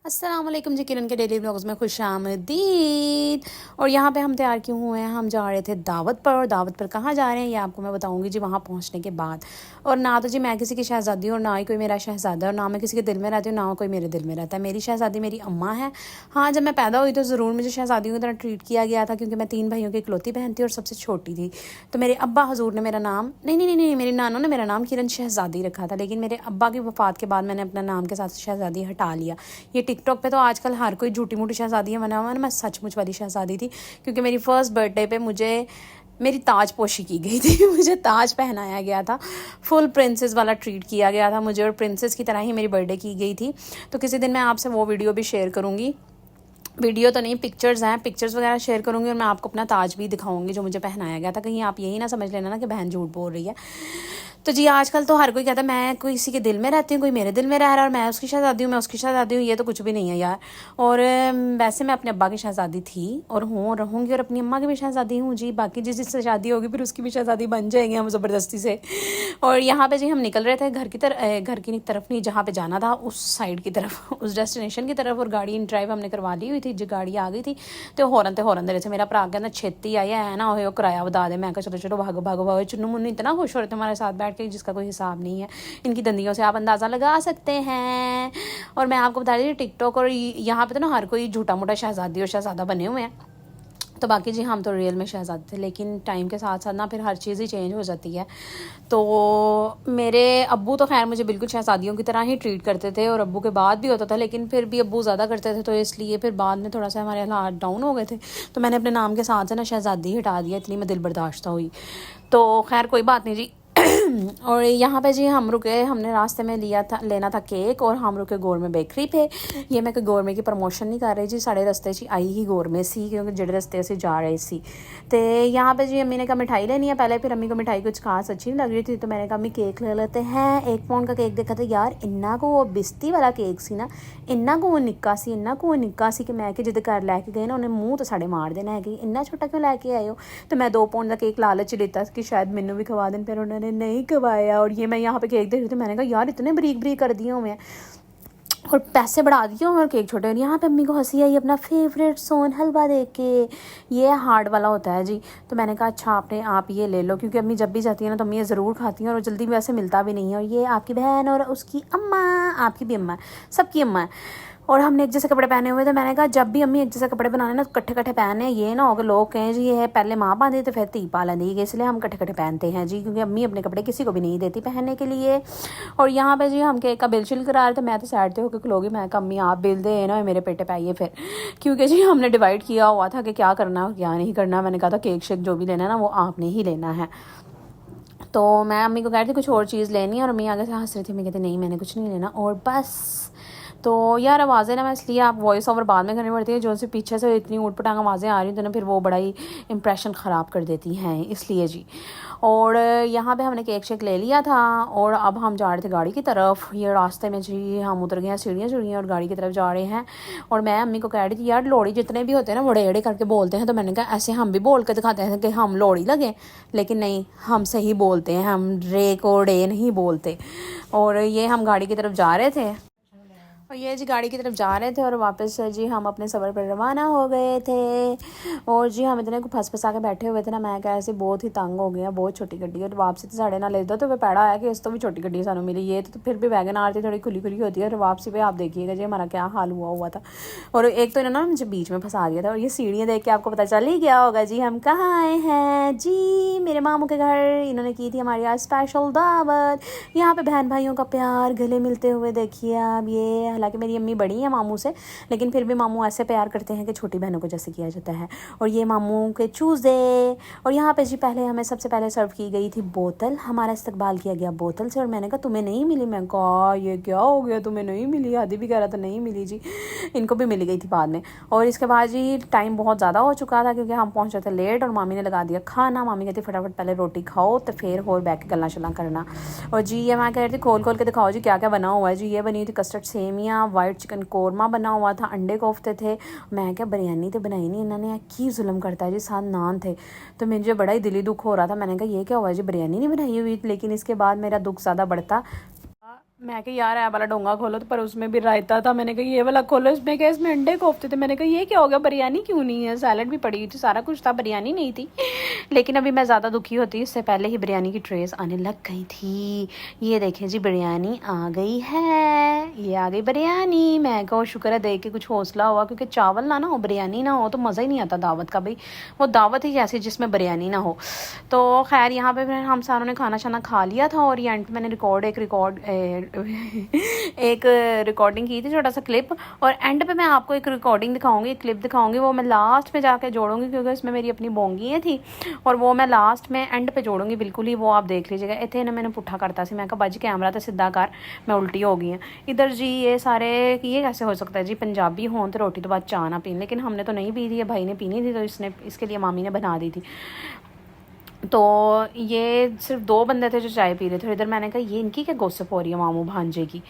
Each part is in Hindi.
अस्सलाम वालेकुम जी, किरण के डेली व्लॉग्स में खुश आमदीद। और यहाँ पे हम तैयार क्यों हुए हैं, हम जा रहे थे दावत पर। और दावत पर कहाँ जा रहे हैं ये आपको मैं बताऊँगी जी वहाँ पहुँचने के बाद। और ना तो जी मैं किसी की शहज़ादी हूँ और ना ही कोई मेरा शहज़ादा, और ना मैं किसी के दिल में रहती हूँ ना कोई मेरे दिल में रहता है। मेरी शहज़ादी मेरी अम्मा है। हाँ, जब मैं पैदा हुई तो ज़रूर मुझे शहज़ादियों की तरह ट्रीट किया गया था, क्योंकि मैं 3 भाइयों की इकलौती बहन थी और सबसे छोटी थी। तो मेरे अब्बा हजूर ने मेरा नाम नहीं, मेरी नानों ने मेरा नाम किरण शहज़ादी रखा था, लेकिन मेरे अब्बा की वफ़ात के बाद मैंने अपना नाम के साथ शहज़ादी हटा लिया। ये टिकटॉक पे तो आजकल हर कोई झूठी मूठी शहज़ादियाँ बना हुआ है ना, मैं सचमुच वाली शहज़ादी थी। क्योंकि मेरी फर्स्ट बर्थडे पे मुझे मेरी ताज पोशी की गई थी मुझे ताज पहनाया गया था, फुल प्रिंसेस वाला ट्रीट किया गया था मुझे, और प्रिंसेस की तरह ही मेरी बर्थडे की गई थी। तो किसी दिन मैं आपसे वो वीडियो भी शेयर करूँगी, वीडियो तो नहीं, पिक्चर्स हैं, पिक्चर्स वगैरह शेयर करूँगी। और मैं आपको अपना ताज भी दिखाऊंगी जो मुझे पहनाया गया था, कहीं आप यही ना समझ लेना ना कि बहन झूठ बोल रही है। तो जी आजकल तो हर कोई कहता है मैं किसी के दिल में रहती हूँ, कोई मेरे दिल में रह रहा है, और मैं उसकी शहज़ादी हूँ, मैं उसकी शहज़ादी हूँ। ये तो कुछ भी नहीं है यार। और वैसे मैं अपने अब्बा की शहज़ादी थी और हूँ और रहूँगी, और अपनी अम्मा की भी शहज़ादी हूँ जी। बाकी जिससे शादी होगी फिर उसकी भी शहज़ादी बन जाएंगे हम ज़बरदस्ती से। और यहाँ पे जी हम निकल रहे थे घर की तरफ नहीं, जहाँ पे जाना था उस साइड की तरफ उस डेस्टिनेशन की तरफ। और गाड़ी इन ड्राइव हमने करवा ली हुई थी जी, गाड़ी आ गई थी। तो हॉर्न दे रहे थे। मेरा भरा कहना छेती आई है ना, वो किराया बता दे। मैं कहा चलो चलो भागो भागो भागो। चुन्नू मुन्नू इतना खुश हो रहे थे हमारे साथ बैठ के जिसका कोई हिसाब नहीं है। इनकी दंदियों से आप अंदाज़ा लगा सकते हैं। और मैं आपको बता रही थी टिकटॉक और यहाँ पे तो ना हर कोई झूठा मोटा शहज़ादी और शहज़ादा बने हुए हैं। तो बाकी जी हम तो रियल में शहज़ादे थे, लेकिन टाइम के साथ साथ ना फिर हर चीज़ ही चेंज हो जाती है। तो मेरे अब्बू तो खैर मुझे बिल्कुल शहज़ादियों की तरह ही ट्रीट करते थे, और अब्बू के बाद भी होता था, लेकिन फिर भी अब्बू ज़्यादा करते थे, तो इसलिए फिर बाद में थोड़ा सा हमारे हालात डाउन हो गए थे। तो मैंने अपने नाम के साथ से ना शहज़ादी हटा दिया, इतनी मैं दिल बर्दाश्त हुई। तो खैर कोई बात नहीं जी। और यहाँ पे जी हम रुके, हमने रास्ते में लेना था केक, और हम रुके गौरमे बेकरी पे। ये मैं कोई गौरमे की प्रमोशन नहीं कर रही जी, साढ़े रस्ते च आई ही गौरमे सी, क्योंकि जेडे रस्ते असी जा रहे सी। तो यहाँ पे जी अम्मी ने कहा मिठाई लेनी है पहले। फिर अम्मी को मिठाई कुछ खास अच्छी नहीं लग रही थी, तो मैंने कहा अम्मी केक ले लेते हैं। 1 पाउंड का केक देखा था यार, इन्ना को वो बिस्ती वाला केक सी ना, इन्ना को वो निक्का सी कि मैं कि जिद घर लैके गए ना उन्हें मुँह तो साढ़े मार देना है कि इन्ना छोटा क्यों लैके आए हो। तो मैं 2 पाउंड का केक लालच लेता कि शायद मैनू भी खवा दें, फिर उन्होंने नहीं खवाया। और ये मैं यहाँ पे केक देख रही थी, मैंने कहा यार इतने बरीक बरीक कर दिए हुए हैं और पैसे बढ़ा दिए और केक छोटे। और यहाँ पे अम्मी को हंसी आई अपना फेवरेट सोन हलवा देख के, ये हार्ड वाला होता है जी। तो मैंने कहा अच्छा आप ये ले लो, क्योंकि अम्मी जब भी जाती है ना तो अम्मी ये ज़रूर खाती हैं, और जल्दी वैसे मिलता भी नहीं है। और ये आपकी बहन और उसकी अम्मा, आपकी भी अम्मा, सबकी अम्मा है। और हमने एक जैसे कपड़े पहने हुए थे। मैंने कहा जब भी अम्मी एक जैसे कपड़े बनाने ना तो कट्ठे कट्ठे पहने, ये ना होगा लोग कहें जी ये पहले माँ बांधी तो फिर धी पा लेंदी, इसलिए हम कट्ठे कट्ठे पहनते हैं जी, क्योंकि अम्मी अपने कपड़े किसी को भी नहीं देती पहनने के लिए। और यहाँ पे जी हम केक का बिल शिल करा रहे थे, मैं तो साइड से होकर खलोगी। मैं कहा अम्मी आप बिल दे ना, मेरे पेटे पे आइए फिर, क्योंकि जी हमने डिवाइड किया हुआ था कि क्या करना और क्या नहीं करना। मैंने कहा था केक शेक जो भी लेना है ना वो आपने ही लेना है। तो मैं अम्मी को कह रही थी कुछ और चीज़ लेनी है, और अम्मी आगे से हंस रही थी। मैं कहती नहीं मैंने कुछ नहीं लेना और बस। तो यार आवाज़ें ना मैं इसलिए आप वॉइस ओवर बाद में करनी पड़ती है, जो से पीछे से इतनी ऊट पटांग आवाज़ें आ रही थी ना, फिर वो बड़ा ही इंप्रेशन ख़राब कर देती हैं, इसलिए जी। और यहाँ पे हमने केक शेक ले लिया था, और अब हम जा रहे थे गाड़ी की तरफ। ये रास्ते में जी हम उतर गए हैं सीढ़ियाँ और गाड़ी की तरफ जा रहे हैं। और मैं अम्मी को कह रही थी यार लोड़ी जितने भी होते हैं ना बड़े एड़े करके बोलते हैं, तो मैंने कहा ऐसे हम भी बोल के दिखाते हैं कि हम लोड़ी लगे, लेकिन नहीं हम सही बोलते हैं, हम रे को डे नहीं बोलते। और ये हम गाड़ी की तरफ जा रहे थे, और ये जी गाड़ी की तरफ जा रहे थे, और वापस जी हम अपने सफ़र पर रवाना हो गए थे। और जी हम इतने को फंस फंसा के बैठे हुए थे ना, मैं क्या ऐसे बहुत ही तंग हो गया, बहुत छोटी गड्डी। और वापसी तो साढ़े ना ले दो तो वह पैड़ा आया कि इस तो भी छोटी गड्डी सानू मिली। ये तो फिर भी वैगन आर थी, थोड़ी खुली खुली होती है। और वापसी पे आप देखिएगा जी हमारा क्या हाल हुआ था। और एक तो इन्होंने मुझे बीच में फंसा दिया था। और ये सीढ़ियाँ देख के आपको पता चल ही गया होगा जी हम कहाँ आए हैं जी, मेरे मामू के घर। इन्होंने की थी हमारी आज स्पेशल दावत। यहाँ पे बहन भाइयों का प्यार गले मिलते हुए देखिए आप। ये हालांकि मेरी अम्मी बड़ी है मामू से, लेकिन फिर भी मामू ऐसे प्यार करते हैं कि छोटी बहनों को जैसे किया जाता है। और ये मामू के चूज़े। और यहाँ पे जी पहले हमें सबसे पहले सर्व की गई थी बोतल, हमारा इस्तकबाल किया गया बोतल से। और मैंने कहा तुम्हें नहीं मिली, मैं कहा ये क्या हो गया तुम्हें नहीं मिली, आदि भी कह रहा था नहीं मिली जी, इनको भी मिल गई थी बाद में। और इसके बाद जी टाइम बहुत ज़्यादा हो चुका था, क्योंकि हम पहुँचे थे लेट, और मामी ने लगा दिया खाना। मामी कहती फटाफट पहले रोटी खाओ तो फिर और बैठ के गल्ला शल्ला करना। और जी ये मैं कह रही थी खोल खोल के दिखाओ जी क्या क्या बना हुआ है जी। ये बनी थी कस्टर्ड सेमियाँ, वाइट चिकन कोरमा बना हुआ था, अंडे कोफ्ते थे। मैं क्या बिरयानी तो बनाई नहीं इन्होंने, की जुल्म करता है जी, साथ नान थे। तो मुझे बड़ा ही दिली दुख हो रहा था। मैंने कहा ये क्या हुआ जी बिरयानी नहीं बनाई हुई। लेकिन इसके बाद मेरा दुख ज़्यादा बढ़ता, मैं कहा यार वाला डोंगा खोलो, तो पर उसमें भी रायता था। मैंने कहा ये वाला खोलो, इसमें क्या, इसमें अंडे कोफ्ते थे। मैंने कहा ये क्या हो गया, बिरयानी क्यों नहीं है? सैलड भी पड़ी हुई थी, सारा कुछ था, बिरयानी नहीं थी। लेकिन अभी मैं ज़्यादा दुखी होती, इससे पहले ही बिरयानी की ट्रेस आने लग गई थी। ये देखें जी, बिरयानी आ गई है, ये आ गई बिरयानी। मैं कहो शुक्र है देख के कुछ हौसला हुआ, क्योंकि चावल ना हो, बिरयानी ना हो तो मज़ा ही नहीं आता दावत का। भाई वो दावत ही कैसी जिसमें बिरयानी ना हो। तो खैर यहाँ पे फिर हम सारों ने खाना शाना खा लिया था, और ये एंड मैंने एक रिकॉर्डिंग की थी, छोटा सा क्लिप। और एंड पे मैं आपको एक रिकॉर्डिंग दिखाऊंगी, क्लिप दिखाऊंगी, वो मैं लास्ट में जाके जोड़ूंगी, क्योंकि इसमें मेरी अपनी बोंगियाँ थी, और वो मैं लास्ट में एंड पे जोड़ूंगी बिल्कुल ही, वो आप देख लीजिएगा। इतने ना मैंने पुट्ठा करता सी, मैं कहा बाजी कैमरा तो सीधा कर, मैं उल्टी हो गई हैं इधर जी। ये सारे ये कैसे हो सकता है जी, पंजाबी हों तो रोटी तो बाद चाह ना पीन, लेकिन हमने तो नहीं पी थी, भाई ने पीनी थी, तो इसके लिए मामी ने बना दी थी। तो ये सिर्फ 2 बंदे थे जो चाय पी रहे थे। इधर मैंने कहा ये इनकी क्या गोसिप हो रही है मामू भांजे की।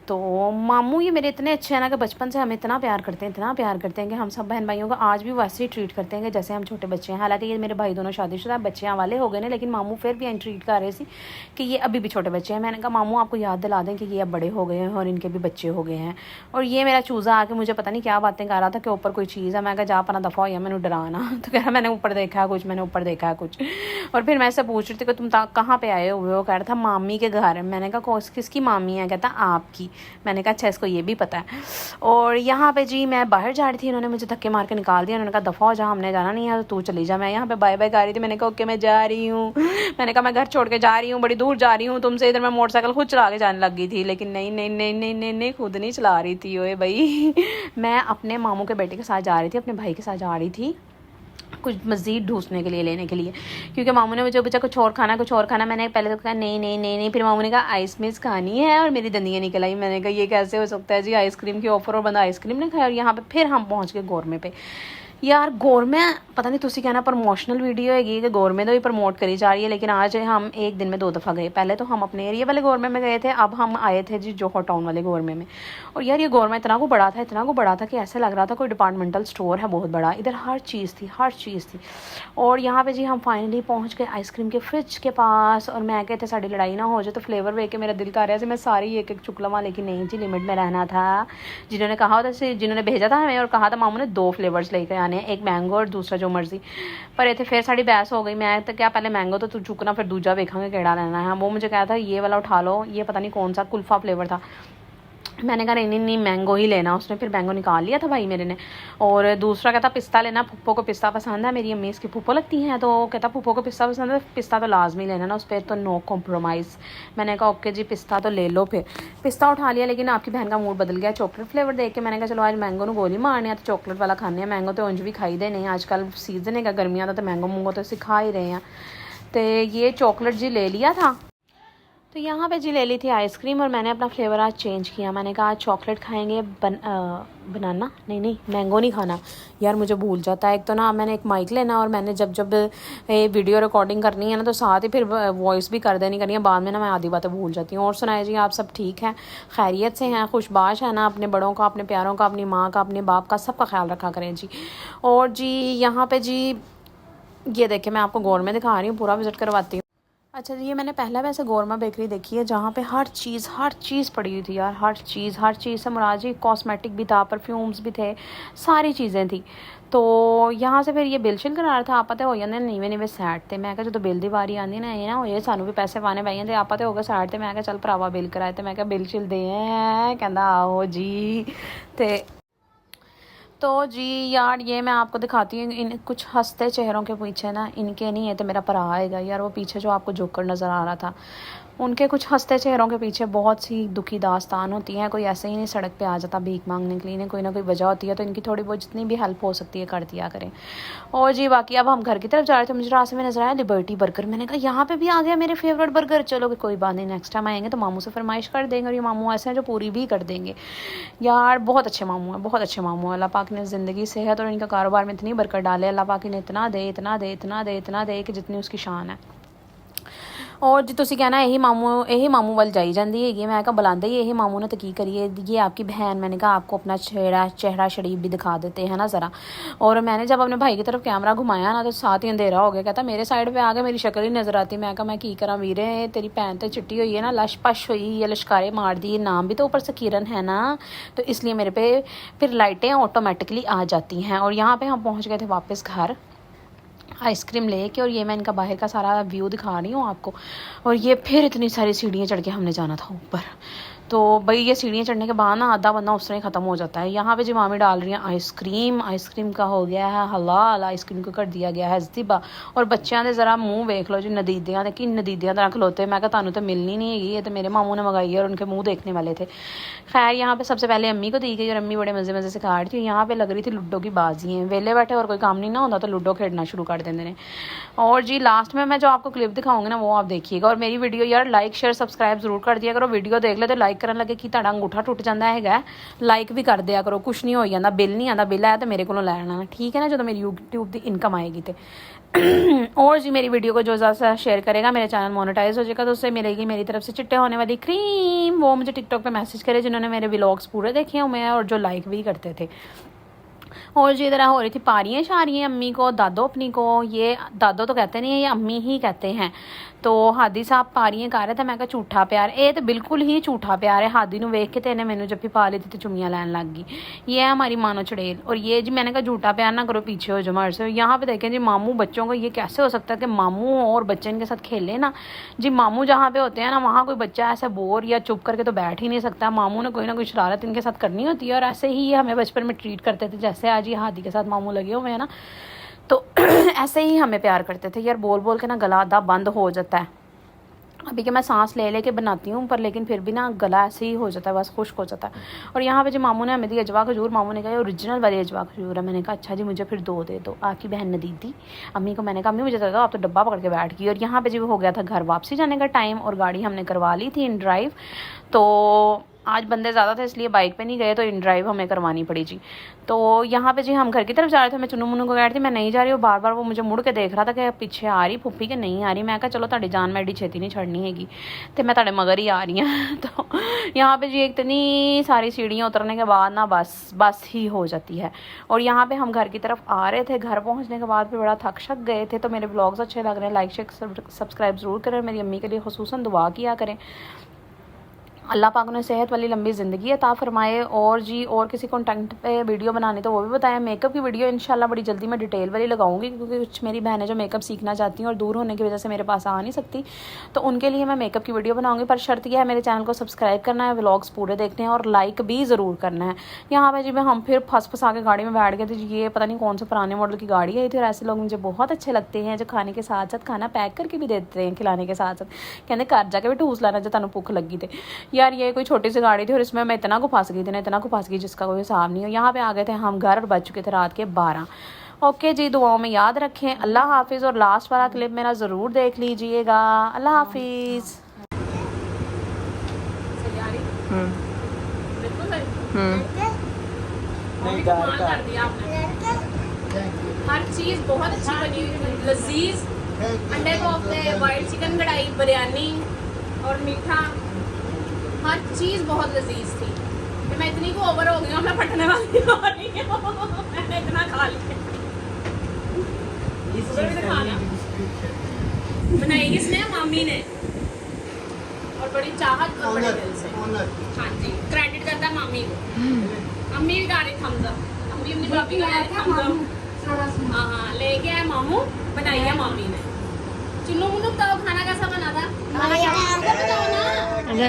तो मामू ये मेरे इतने अच्छे हैं ना, कि बचपन से हमें इतना प्यार करते हैं, इतना प्यार करते हैं, कि हम सब बहन भाइयों को आज भी वैसे ही ट्रीट करते हैं कि जैसे हम छोटे बच्चे हैं। हालांकि ये मेरे भाई दोनों शादीशुदा बच्चियाँ वाले हो गए हैं, लेकिन मामू फिर भी ट्रीट कर रहे थे कि ये अभी भी छोटे बच्चे हैं। मैंने कहा मामू आपको याद दिला दें कि ये अब बड़े हो गए हैं और इनके भी बच्चे हो गए हैं। और ये मेरा चूज़ा आके मुझे पता नहीं क्या बातें कर रहा था कि ऊपर कोई चीज़ है। मैं कहा जा अपना दफ़ा हो या मैंने डराना। तो कह रहा मैंने ऊपर देखा है कुछ, मैंने ऊपर देखा है कुछ। और फिर मैं इससे पूछ रही थी कि तुम कहाँ पे आए हुए हो? कह रहा था मामी के घर। मैंने कहा किसकी मामी है? कहता आपकी। मैंने कहा अच्छा इसको ये भी पता है। और यहाँ पे जी मैं बाहर जा रही थी, इन्होंने मुझे धक्के मार के निकाल दिया। उन्होंने कहा दफ़ा हो जा, हमने जाना नहीं है तो तू चली जा। मैं यहाँ पे बाय बाय कर रही थी, मैंने कहा ओके मैं जा रही हूँ। मैंने कहा मैं घर छोड़ के जा रही हूँ, बड़ी दूर जा रही हूँ तुमसे। इधर मैं मोटरसाइकिल खुद चला के जाने लग गई थी, लेकिन नहीं नहीं नहीं नहीं नहीं नहीं खुद नहीं चला रही थी ओए भाई। मैं अपने मामू के बेटे के साथ जा रही थी, अपने भाई के साथ जा रही थी, कुछ मज़ीद ढूंसने के लिए, लेने के लिए, क्योंकि मामू ने मुझे पूछा कुछ और खाना कुछ और खाना। मैंने पहले तो कहा नहीं नहीं नहीं नहीं, फिर मामू ने कहा आइसक्रीम खानी है, और मेरी दंदियाँ निकल आई। मैंने कहा ये कैसे हो सकता है जी, आइसक्रीम की ऑफर और बंदा आइसक्रीम ने खाया। और यहाँ पे फिर हम पहुँच गए गोरमे पे। यार गोरमे पता नहीं तुसी कहना प्रमोशनल वीडियो हैगी कि गोरमे तो ही प्रमोट करी जा रही है, लेकिन आज हम एक दिन में 2 दफ़ा गए। पहले तो हम अपने एरिया वाले गोरमे में गए थे, अब हम आए थे जी जोहर टाउन वाले गोरमे में। और यार ये गोरमा इतना को बड़ा था, इतना को बड़ा था कि ऐसे लग रहा था कोई डिपार्टमेंटल स्टोर है बहुत बड़ा। इधर हर चीज़ थी, हर चीज़ थी। और यहाँ पे जी हम फाइनली पहुँच गए आइसक्रीम के फ्रिज के पास। और मैं कहते साड़ी लड़ाई ना हो जाए, तो फ्लेवर देख के मेरा दिल कर रहा है मैं सारी एक एक चुक लवां, लेकिन नहीं जी लिमिट में रहना था। जिन्होंने कहा था, जिन्होंने भेजा था हमें और कहा था मामू ने 2 फ्लेवर्स लेकर आने हैं, एक मैंगो और दूसरा जो मर्जी। पर इतने फिर साड़ी बहस हो गई। मैं तो क्या पहले मैंगो तो तू चुकना, फिर दूजा देखेंगे केड़ा लेना है। वो मुझे कहा था ये वाला उठा लो, ये पता नहीं कौन सा कुल्फा फ्लेवर था। मैंने कहा नहीं नहीं नहीं मैंगो ही लेना। उसने फिर मैंगो निकाल लिया था भाई मेरे ने। और दूसरा कहता पिस्ता लेना, पुप्पो को पिस्ता पसंद है, मेरी अम्मी इसकी पुप्पो लगती हैं, तो कहता पुप्पो को पिस्ता पसंद है, पिस्ता तो लाजमी लेना ना, उस पर तो नो कॉम्प्रोमाइज़। मैंने कहा ओके जी पिस्ता तो ले लो। फिर पिस्ता उठा लिया, लेकिन आपकी बहन का मूड बदल गया चॉकलेट फ्लेवर देख के। मैंने कहा चलो आज मैंगो गोली मारने तो चॉकलेट वाला खाने हैं। मैंगो तो उंज भी खाई दे नहीं, आजकल सीजन है गर्मियाँ का, तो मैंगो मूंगो तो सिखा ही रहे हैं। तो ये चॉकलेट जी ले लिया था। तो यहाँ पे जी ले ली थी आइसक्रीम, और मैंने अपना फ्लेवर आज चेंज किया। मैंने कहा आज चॉकलेट खाएंगे, बनाना नहीं मैंगो नहीं खाना। यार मुझे भूल जाता है, एक तो ना मैंने एक माइक लेना, और मैंने जब वीडियो रिकॉर्डिंग करनी है ना, तो साथ ही फिर वॉइस भी कर देनी करनी है। बाद में ना मैं आधी बातें भूल जाती हूँ। और सुनाए जी आप सब ठीक हैं, खैरियत से हैं, खुशबाश है ना? अपने बड़ों का, अपने प्यारों का, अपनी माँ का, अपने बाप का, सबका ख्याल रखा करें जी। और जी यहाँ पर जी ये देखें, मैं आपको गोर में दिखा रही हूँ, पूरा विजिट करवाती हूँ। अच्छा जी, ये मैंने पहला वैसे गोरमा बेकरी देखी है, जहाँ पे हर चीज़ पड़ी हुई थी यार, हर चीज़ से मुराद जी कॉस्मेटिक भी था, परफ्यूम्स भी थे, सारी चीज़ें थी। तो यहाँ से फिर ये बिल शिल करा रहा था। आप हो जाते नीवे सैट थे। मैं क्या जो बिल दी वारी आती ना, ये ना हो सानू भी पैसे पाने पाई थे, आप हो गए सैट। तो मैं क्या चल भरावा बिल कराए, तो मैं क्या बिल शिल दे कहता आओ जी। तो जी यार ये मैं आपको दिखाती हूँ, इन कुछ हंसते चेहरों के पीछे ना, इनके नहीं है तो मेरा भरा आएगा यार। वो पीछे जो आपको जोकर नज़र आ रहा था, उनके कुछ हंसते चेहरों के पीछे बहुत सी दुखी दास्तान होती हैं। कोई ऐसे ही नहीं सड़क पे आ जाता भीख मांगने के लिए, कोई ना कोई वजह होती है। तो इनकी थोड़ी बहुत जितनी भी हेल्प हो सकती है कर दिया करें। और जी बाकी अब हम घर की तरफ जा रहे थे, मुझे रास्ते में नजर आया लिबर्टी बर्गर। मैंने कहा यहाँ पे भी आ गया मेरे फेवरेट बर्गर। चलो कोई बात नहीं, नेक्स्ट टाइम आएंगे तो मामू से फरमाइश कर देंगे। और ये मामू ऐसे हैं जो पूरी भी कर देंगे यार। बहुत अच्छे मामू हैं, बहुत अच्छे मामू हैं। अल्लाह पाक ने ज़िंदगी सेहत और इनका कारोबार में इतनी बरकत डाले। अल्लाह पाक ने इतना दे कि जितनी उसकी शान है। और जी तुसी कहना यही मामू वाल जाई जाती है। मैं कहा बुलाते ही यही मामू ने, तो की करिए, ये आपकी बहन। मैंने कहा आपको अपना चेहरा शरीफ भी दिखा देते हैं ना ज़रा। और मैंने जब अपने भाई की तरफ कैमरा घुमाया ना, तो साथ ही अंधेरा हो गया। कहता मेरे साइड पे आ गया, मेरी शक्ल ही नज़र आती। मैं कहा मैं की करा वीरे, तेरी भैन तो चिट्टी हुई है ना, लश पश हुई है, लश्कारे मार दी, नाम भी तो ऊपर से किरण है ना, तो इसलिए मेरे पे फिर लाइटें ऑटोमेटिकली आ जाती हैं। और यहाँ पे हम पहुँच गए थे वापस घर आइसक्रीम लेके। और ये मैं इनका बाहर का सारा व्यू दिखा रही हूँ आपको। और ये फिर इतनी सारी सीढ़ियाँ चढ़ के हमने जाना था ऊपर। तो भाई ये सीढ़ियाँ चढ़ने के बाद ना आधा बंदा उस तरह ख़त्म हो जाता है। यहाँ पे जी मामी डाल रही हैं आइसक्रीम का हो गया है हलाल, आइसक्रीम को कर दिया गया है ज़िबा। और बच्चों के ज़रा मुँह देख लो जी, नदीदियाँ ने कि नदीदियाँ तरह खलोते। मैं कहा तानू तो मिलनी नहीं है, ये तो मेरे मामू ने मंगाई है, और उनके मुँह देखने वाले थे। खैर यहाँ पे सबसे पहले अम्मी को दी गई, और अम्मी बड़े मज़े से खा रही थी। यहाँ पे लग रही थी लूडो की बाजी हैं, वेले बैठे और कोई काम नहीं ना होता तो लूडो खेलना शुरू कर देते हैं। और जी लास्ट में मैं जो आपको क्लिप दिखाऊंगी ना, वो आप देखिएगा। और मेरी वीडियो यार लाइक शेयर सब्सक्राइब जरूर कर दिया करो। वीडियो देख ले तो लाइक करने लगे कि ताड़ा अंगूठा टुट जाता है, लाइक भी कर दिया करो, कुछ नहीं हो जाता। बिल नहीं आता, बिल आया तो मेरे को लैना, ठीक है ना, जो मेरी यूट्यूब की इनकम आएगी तो। और जी मेरी वीडियो को जो ज़्यादा शेयर करेगा, मेरे चैनल मोनेटाइज हो जाएगा, तो उससे मिलेगी मेरी तरफ से चिट्टे होने वाली क्रीम। वो मुझे टिकटॉक पे मैसेज करे जिन्होंने मेरे व्लॉग्स पूरे देखे हुए हैं और जो लाइक भी करते थे। और जी इधर हो रही थी पारियाँ शारियाँ अम्मी को, दादो अपनी को। ये दादो तो कहते नहीं है, ये अम्मी ही कहते हैं। तो हादी साहब पारियाँ कर रहे थे। मैं कहा झूठा प्यार, ये तो बिल्कुल ही झूठा प्यार है। हादी नू वेख के तो इन्हें मैनू जब पा ली थी तो चुम्मियाँ लैन लग गई। ये है हमारी मानो चुड़ैल। और ये जी मैंने कहा झूठा प्यार ना करो, पीछे हो जाओ हमारे से। यहाँ पे देखें जी मामू बच्चों को, ये कैसे हो सकता है कि मामू और बच्चे इनके साथ खेले ना जी। मामू जहाँ पे होते हैं ना, वहाँ कोई बच्चा ऐसा बोर या चुप करके तो बैठ ही नहीं सकता। मामू ने कोई ना कोई शरारत इनके साथ करनी होती है। और ऐसे ही ये हमें बचपन में ट्रीट करते थे, जैसे आज ये हादी के साथ मामू लगे हुए हैं ना, तो ऐसे ही हमें प्यार करते थे यार। बोल बोल के ना गला आधा बंद हो जाता है। अभी कि मैं सांस ले के बनाती हूँ, पर लेकिन फिर भी ना गला ऐसे ही हो जाता है, बस खुश्क हो जाता है। और यहाँ पे जो मामू ने हमें दी अजवा खजूर। मामू ने कहा ओरिजिनल वाली अजवा खजूर है। मैंने कहा अच्छा जी, मुझे फिर 2 दे दो। आपकी बहन ने दी थी अम्मी को। मैंने कहा अम्मी मुझे दो, आप तो डब्बा पकड़ के बैठ गई। और यहाँ पे जी हो गया था घर वापसी जाने का टाइम, और गाड़ी हमने करवा ली थी इन ड्राइव। तो आज बंदे ज़्यादा थे इसलिए बाइक पे नहीं गए, तो इन ड्राइव हमें करवानी पड़ी जी। तो यहाँ पे जी हम घर की तरफ जा रहे थे। मैं चुनू मुन्नू को कह रही थी मैं नहीं जा रही हूँ। बार बार वो मुझे मुड़ के देख रहा था कि पीछे आ रही फुप्पी के, नहीं आ रही। मैं कहा चलो ताड़ी जान मैं एडी छेती नहीं छड़नी हैगी, तो मैं ताड़े मगर ही आ रही हूँ। तो यहाँ पे जी इतनी सारी सीढ़ियाँ उतरने के बाद ना बस ही हो जाती है। और यहाँ पे हम घर की तरफ आ रहे थे। घर पहुँचने के बाद फिर बड़ा थक शक गए थे। तो मेरे ब्लॉग्स अच्छे लग रहे हैं, लाइक शेयर सब्सक्राइब ज़रूर करें। मेरी अम्मी के लिए खुसूसन दुआ किया करें, अल्लाह पाक ने सेहत वाली लंबी ज़िंदगी अता फरमाए। और जी और किसी कंटेंट पे वीडियो बनानी तो वो भी बताएं। मेकअप की वीडियो इंशाल्लाह बड़ी जल्दी मैं डिटेल वाली लगाऊंगी, क्योंकि कुछ मेरी बहनें जो मेकअप सीखना चाहती हैं और दूर होने की वजह से मेरे पास आ नहीं सकती, तो उनके लिए मैं मेकअप की वीडियो बनाऊंगी। पर शर्त यह है मेरे चैनल को सब्सक्राइब करना है, व्लॉग्स पूरे देखने हैं, और लाइक भी ज़रूर करना है। यहाँ पर जी मैं हम फिर फंसा के गाड़ी में बैठ गए थे। ये पता नहीं कौन सा पुराने मॉडल की गाड़ी आई थी। और ऐसे लोग मुझे बहुत अच्छे लगते हैं जो खाने के साथ साथ खाना पैक करके भी देते हैं, खिलाने के साथ साथ। कहते घर जाके भी ठूस लाना जो तुम भुख लगी थे। यार ये कोई छोटी गाड़ी थी और इसमें मैं इतना को फंस गई थी ना, इतना को फंस गई जिसका कोई हिसाब नहीं हो। यहाँ पे आ गए थे हम घर और बज चुके थे रात के 12। ओके जी, दुआओं में याद रखें। अल्लाह हाफिज़। और लास्ट वाला क्लिप मेरा ज़रूर देख लीजिएगा। अल्लाह हाफिज़। हर चीज़ बहुत अच्छी बनी हुई, लजीज अंडे कोफ्ते, वाइट चिकन कढ़ाई, बिरयानी और मीठा, हर चीज़ बहुत लजीज थी। तो मैं इतनी को ओवर हो गई हूँ, मैं फटने वाली हो रही हूँ। मैंने इतना खा लिया। बनाई किसने? मामी ने, और बड़ी चाहत और बड़े दिल से। हाँ जी, क्रेडिट करता है मामी को। अम्मी भी गा रही थम्स अप, अम्मी अपनी भाभी गा रही थम्स अप। हाँ लेके आए मामू, बनाई है मामी ने। चुन्नू मुन्नू बताओ खाना कैसा बना था? बताओ ना।